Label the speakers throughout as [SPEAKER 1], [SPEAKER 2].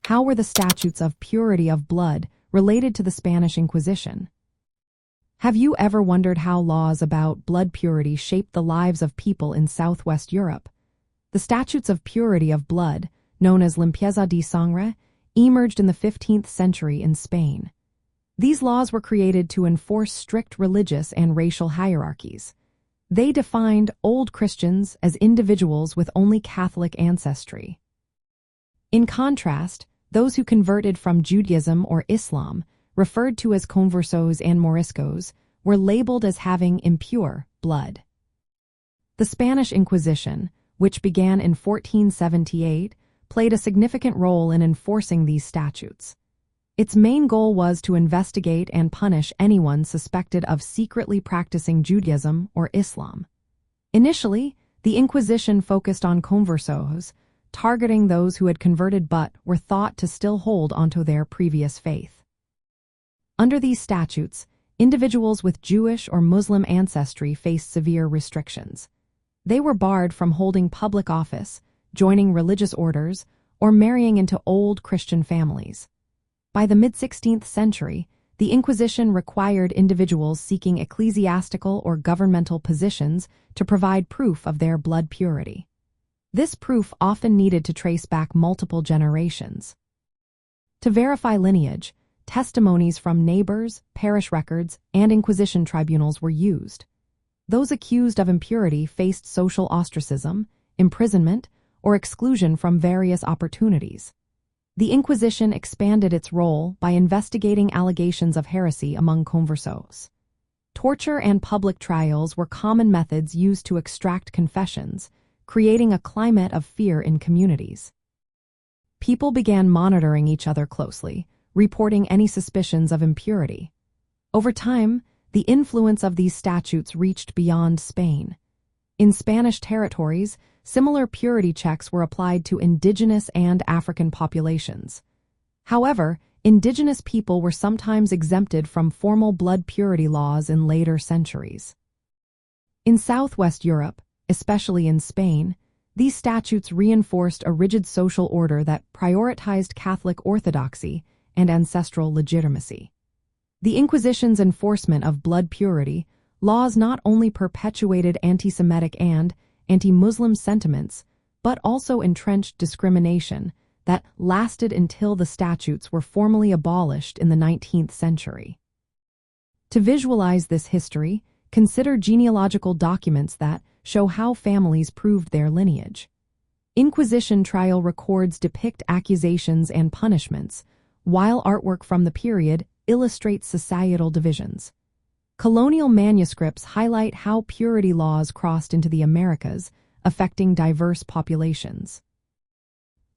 [SPEAKER 1] How were the statutes of purity of blood related to the Spanish Inquisition? Have you ever wondered how laws about blood purity shaped the lives of people in Southwest Europe? The statutes of purity of blood, known as limpieza de sangre, emerged in the 15th century in Spain. These laws were created to enforce strict religious and racial hierarchies. They defined Old Christians as individuals with only Catholic ancestry. In contrast, those who converted from Judaism or Islam, referred to as Conversos and Moriscos, were labeled as having impure blood. The Spanish Inquisition, which began in 1478, played a significant role in enforcing these statutes. Its main goal was to investigate and punish anyone suspected of secretly practicing Judaism or Islam. Initially, the Inquisition focused on conversos, targeting those who had converted but were thought to still hold onto their previous faith. Under these statutes, individuals with Jewish or Muslim ancestry faced severe restrictions. They were barred from holding public office, joining religious orders, or marrying into old Christian families. By the mid-16th century, the Inquisition required individuals seeking ecclesiastical or governmental positions to provide proof of their blood purity. This proof often needed to trace back multiple generations. To verify lineage, testimonies from neighbors, parish records, and Inquisition tribunals were used. Those accused of impurity faced social ostracism, imprisonment, or exclusion from various opportunities. The Inquisition expanded its role by investigating allegations of heresy among conversos. Torture and public trials were common methods used to extract confessions, creating a climate of fear in communities. People began monitoring each other closely, reporting any suspicions of impurity. Over time, the influence of these statutes reached beyond Spain. In Spanish territories, similar purity checks were applied to indigenous and African populations. However, indigenous people were sometimes exempted from formal blood purity laws in later centuries. In Southwest Europe, especially in Spain, these statutes reinforced a rigid social order that prioritized Catholic orthodoxy and ancestral legitimacy. The Inquisition's enforcement of blood purity laws not only perpetuated anti-Semitic and anti-Muslim sentiments, but also entrenched discrimination that lasted until the statutes were formally abolished in the 19th century. To visualize this history, consider genealogical documents that show how families proved their lineage. Inquisition trial records depict accusations and punishments, while artwork from the period illustrates societal divisions. Colonial manuscripts highlight how purity laws crossed into the Americas, affecting diverse populations.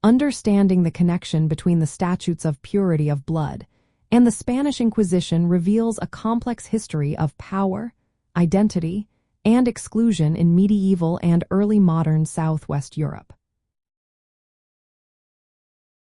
[SPEAKER 1] Understanding the connection between the statutes of purity of blood and the Spanish Inquisition reveals a complex history of power, identity, and exclusion in medieval and early modern Southwest Europe.